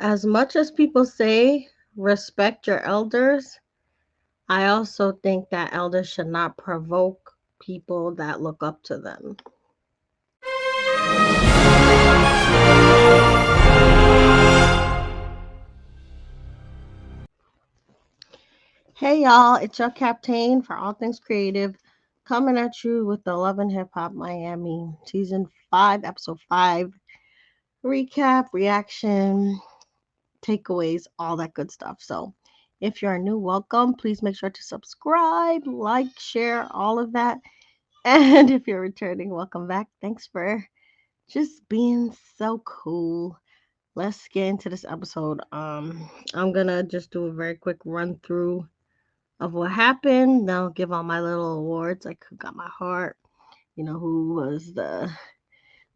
As much as people say respect your elders, I also think that elders should not provoke people that look up to them. Hey y'all, it's your captain for all things creative, coming at you with the Love and Hip Hop Miami season 5, episode 5 recap, reaction, takeaways, all that good stuff. So, if you're new, welcome. Please make sure to subscribe, like, share, all of that. And if you're returning, welcome back. Thanks for just being so cool. Let's get into this episode. I'm gonna just do a very quick run through of what happened. Then I'll give all my little awards, like who got my heart, who was the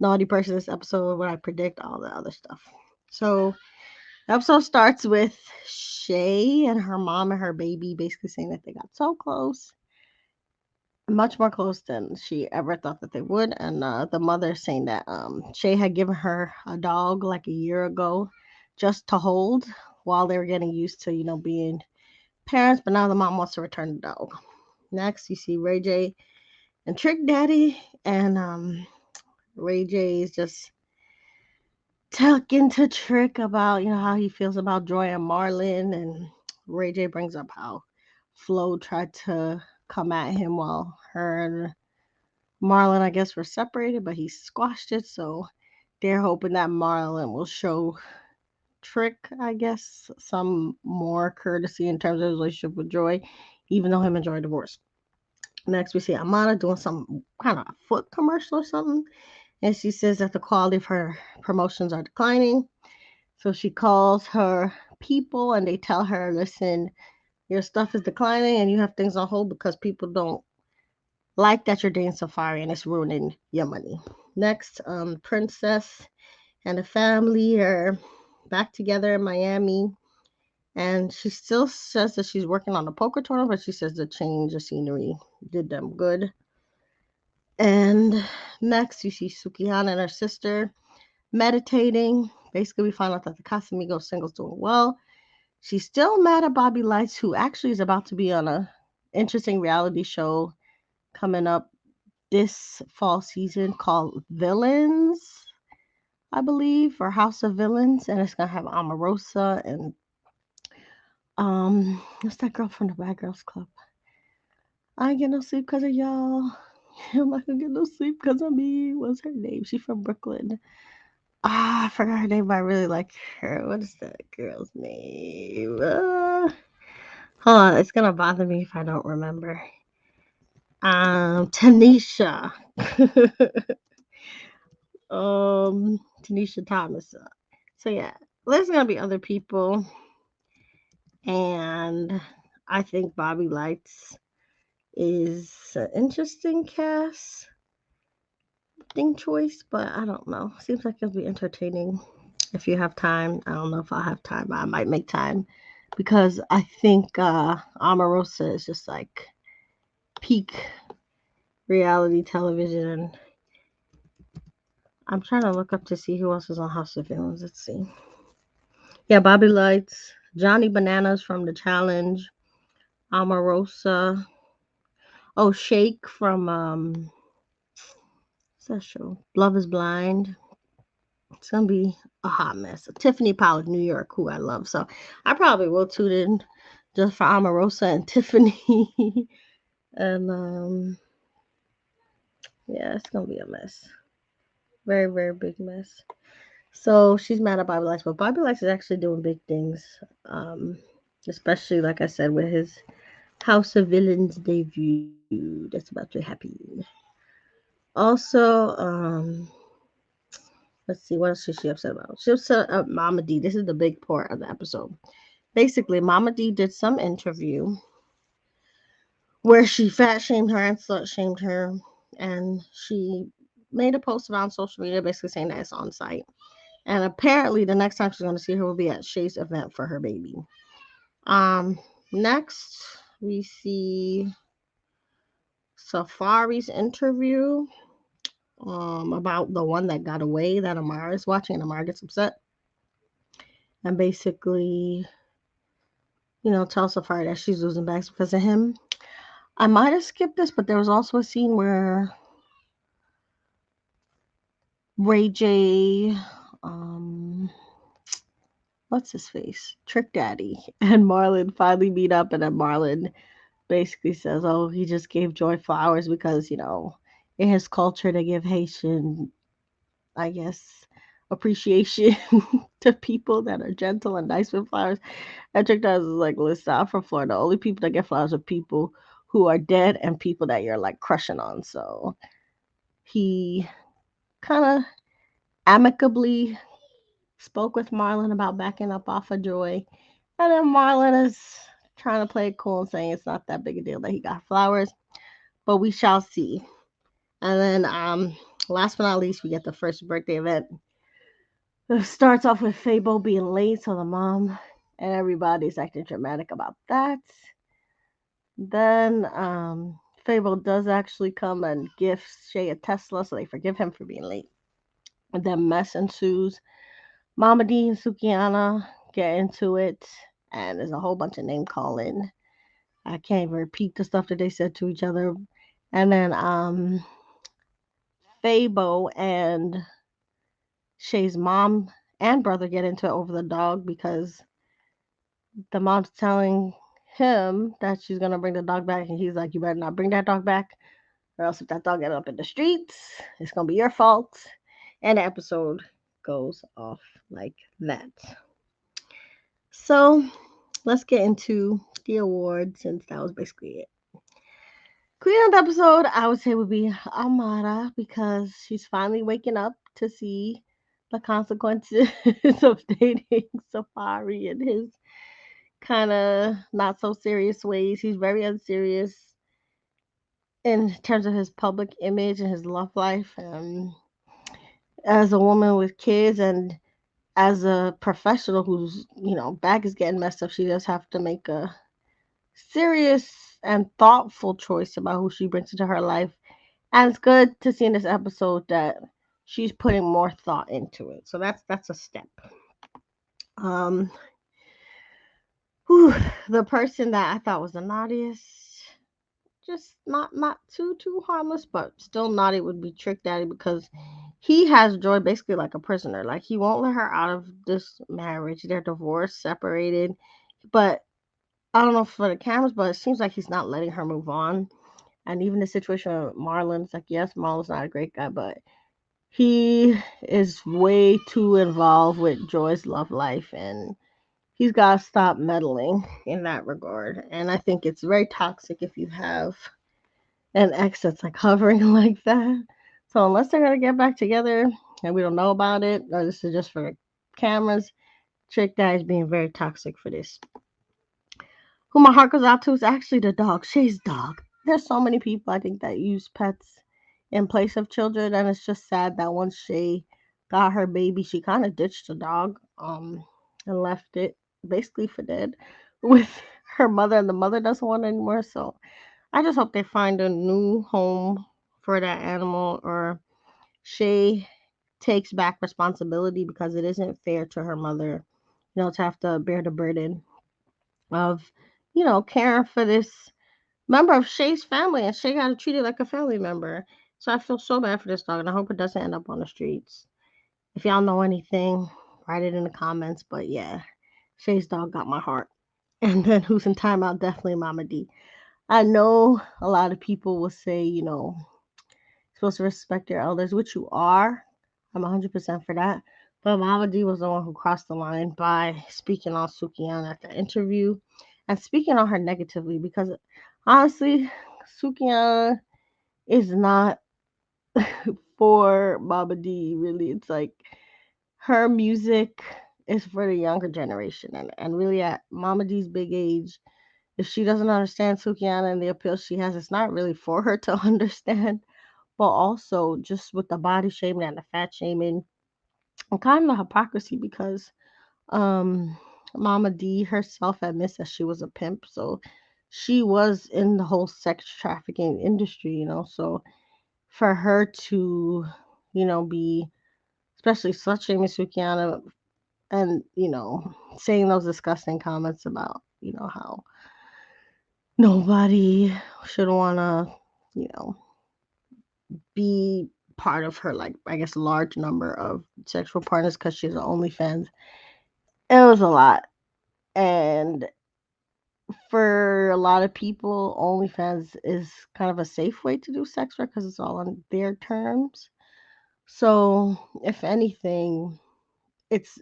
naughty person this episode, what I predict, all the other stuff. So the episode starts with Shay and her mom and her baby basically saying that they got so close, much more close than she ever thought that they would. And the mother saying that Shay had given her a dog like a year ago just to hold while they were getting used to, being parents, but now the mom wants to return the dog. Next, you see Ray J and Trick Daddy, and Ray J is just talking to Trick about how he feels about Joy and Marlon, and Ray J brings up how Flo tried to come at him while her and Marlon, I guess, were separated, but he squashed it. So they're hoping that Marlon will show Trick, I guess, some more courtesy in terms of his relationship with Joy, even though him and Joy divorced. Next, we see Amada doing some kind of foot commercial or something. And she says that the quality of her promotions are declining. So she calls her people and they tell her, listen, your stuff is declining and you have things on hold because people don't like that you're dating Safari and it's ruining your money. Next, Princess and the family are back together in Miami. And she still says that she's working on a poker tournament, but she says the change of scenery did them good. And next, you see Sukihana and her sister meditating. Basically, we find out that the Casamigos single's doing well. She's still mad at Bobby Lights, who actually is about to be on a interesting reality show coming up this fall season called Villains, I believe, or House of Villains, and it's gonna have Omarosa and what's that girl from the Bad Girls Club? I ain't get no sleep because of y'all. I'm not gonna get no sleep because of me. What's her name? She from Brooklyn. Ah, I forgot her name, but I really like her. What is that girl's name? Hold on, it's gonna bother me if I don't remember. Tanisha. Tanisha Thomas. So yeah, there's gonna be other people, and I think Bobby Lights is an interesting casting choice, but I don't know. Seems like it'll be entertaining if you have time. I don't know if I'll have time, but I might make time because I think Omarosa is just like peak reality television. And I'm trying to look up to see who else is on House of Villains. Let's see. Yeah, Bobby Lights, Johnny Bananas from The Challenge, Omarosa. Oh, Shake from what's that show? Love Is Blind. It's gonna be a hot mess. Tiffany Pollard, New York, who I love. So I probably will tune in just for Omarosa and Tiffany. And yeah, it's gonna be a mess. Very, very big mess. So she's mad at Bobby Lights, but Bobby Lights is actually doing big things. Um, Especially like I said with his House of Villains debut. That's about to happen. Also, let's see, what else is she upset about? She upset at Mama D. This is the big part of the episode. Basically, Mama D did some interview where she fat shamed her and slut shamed her, and she made a post about on social media basically saying that it's on site. And apparently, the next time she's going to see her will be at Shay's event for her baby. Um, Next we see Safari's interview about the one that got away that Amara is watching, and Amara gets upset. and basically, tells of her that she's losing bags because of him. I might have skipped this, but there was also a scene where Ray J, um, what's his face? Trick Daddy and Marlon finally meet up, and then Marlon basically says, "Oh, he just gave Joy flowers because in his culture they give Haitian, I guess, appreciation to people that are gentle and nice with flowers." And Trick Daddy is like, "Listen, I'm from Florida. The only people that get flowers are people who are dead and people that you're like crushing on." So he kind of amicably spoke with Marlon about backing up off of Joy. And then Marlon is trying to play it cool and saying it's not that big a deal that he got flowers, but we shall see. And then, last but not least, we get the first birthday event. It starts off with Fabo being late, so the mom and everybody's acting dramatic about that. Then, Fabo does actually come and gifts Shay a Tesla, so they forgive him for being late. And then mess ensues. Mama D and Sukihana get into it, and there's a whole bunch of name calling. I can't even repeat the stuff that they said to each other. And then Fabo and Shay's mom and brother get into it over the dog because the mom's telling him that she's gonna bring the dog back, and he's like, "You better not bring that dog back, or else if that dog ends up in the streets, it's gonna be your fault." And the episode goes off like that. So let's get into the awards since that was basically it. Queen of the episode, I would say, would be Amara because she's finally waking up to see the consequences of dating Safari and his kind of not so serious ways. He's very unserious in terms of his public image and his love life. As a woman with kids and as a professional whose back is getting messed up, she does have to make a serious and thoughtful choice about who she brings into her life. And it's good to see in this episode that she's putting more thought into it. So that's a step. Um, whew, the person that I thought was the naughtiest, just not too harmless, but still naughty would be Trick Daddy because he has Joy basically like a prisoner. Like he won't let her out of this marriage. They're divorced, separated, but I don't know for the cameras, but it seems like he's not letting her move on. And even the situation with Marlon's like, yes, Marlon's not a great guy, but he is way too involved with Joy's love life, and he's got to stop meddling in that regard. And I think it's very toxic if you have an ex that's like hovering like that. So unless they're gonna get back together and we don't know about it, or this is just for cameras, Trick Dad is being very toxic for this. Who my heart goes out to is actually the dog, Shay's dog. There's so many people I think that use pets in place of children, and it's just sad that once Shay got her baby, she kind of ditched the dog, and left it basically for dead with her mother, and the mother doesn't want it anymore. So I just hope they find a new home for that animal, or Shay takes back responsibility because it isn't fair to her mother, to have to bear the burden of, caring for this member of Shay's family, and Shay got to treat it like a family member. So I feel so bad for this dog, and I hope it doesn't end up on the streets. If y'all know anything, write it in the comments. But yeah, Shay's dog got my heart. And then who's in timeout? Definitely Mama D. I know a lot of people will say, supposed to respect your elders, which you are. I'm 100% for that. But Mama D was the one who crossed the line by speaking on Sukihana at the interview and speaking on her negatively because honestly, Sukihana is not for Mama D, really. It's like her music is for the younger generation. And really, at Mama D's big age, if she doesn't understand Sukihana and the appeal she has, it's not really for her to understand. But also, just with the body shaming and the fat shaming, and kind of the hypocrisy because um, Mama D herself admits that she was a pimp. So she was in the whole sex trafficking industry, So for her to, be especially slut shaming Sukiana and saying those disgusting comments about how nobody should want to you know be part of her, like, I guess, large number of sexual partners because she's an OnlyFans. It was a lot. And for a lot of people, OnlyFans is kind of a safe way to do sex work because it's all on their terms. So, if anything, it's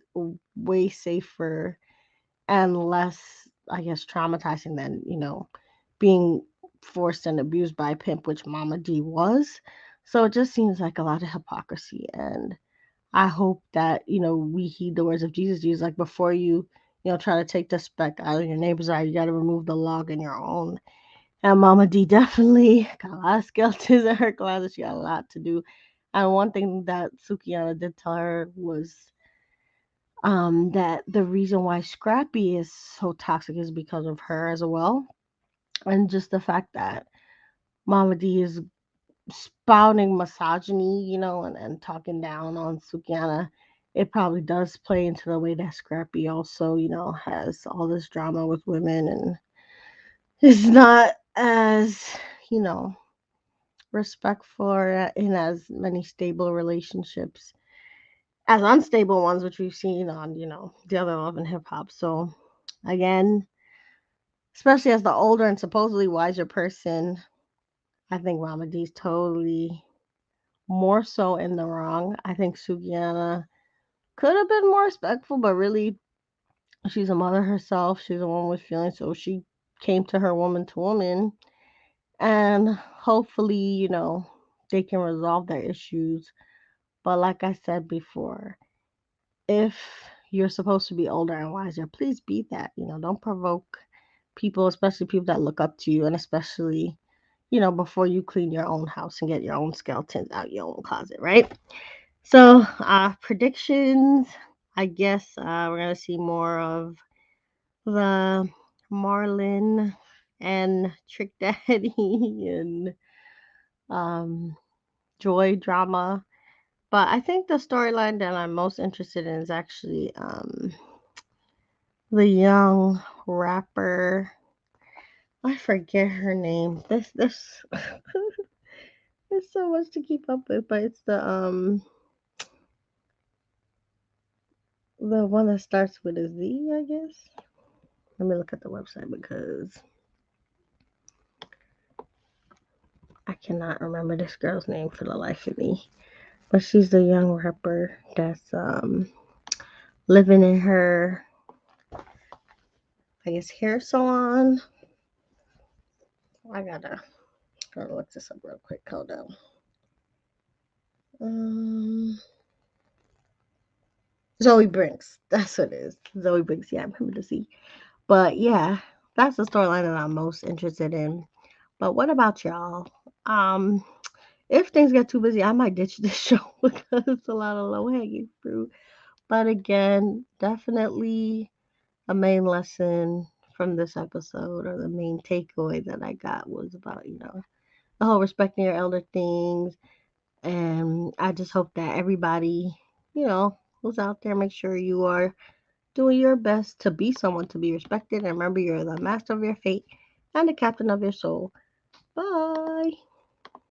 way safer and less, I guess, traumatizing than, being forced and abused by a pimp, which Mama D was. So it just seems like a lot of hypocrisy. And I hope that, we heed the words of Jesus. Jesus, like, before you try to take the speck out of your neighbor's eye, you got to remove the log in your own. And Mama D definitely got a lot of skeletons in her closet. She got a lot to do. And one thing that Sukihana did tell her was that the reason why Scrappy is so toxic is because of her as well. And just the fact that Mama D is spouting misogyny, and talking down on Sukihana, it probably does play into the way that Scrappy also, has all this drama with women and is not as, you know, respectful or in as many stable relationships as unstable ones, which we've seen on, the other Love and Hip Hop. So, again, especially as the older and supposedly wiser person, I think Mama D's totally more so in the wrong. I think Sugiyana could have been more respectful, but really, she's a mother herself. She's a woman with feelings, so she came to her woman to woman, and hopefully, they can resolve their issues. But like I said before, if you're supposed to be older and wiser, please be that. Don't provoke people, especially people that look up to you, and especially, before you clean your own house and get your own skeletons out your own closet, right? So, predictions. I guess we're gonna see more of the Marlin and Trick Daddy and um, Joy drama. But I think the storyline that I'm most interested in is actually the young rapper. I forget her name. This there's so much to keep up with, but it's the one that starts with a Z, I guess. Let me look at the website because I cannot remember this girl's name for the life of me. But she's the young rapper that's living in her, I guess, hair salon. I gotta look this up real quick. Hold on. Um, Zoe Brinks. That's what it is. Zoe Brinks. Yeah, I remember the C. But yeah, that's the storyline that I'm most interested in. But what about y'all? Um, if things get too busy, I might ditch this show because it's a lot of low hanging fruit. But again, definitely a main lesson from this episode, or the main takeaway that I got, was about, the whole respecting your elder things. And I just hope that everybody, who's out there, make sure you are doing your best to be someone to be respected. And remember, you're the master of your fate and the captain of your soul. Bye.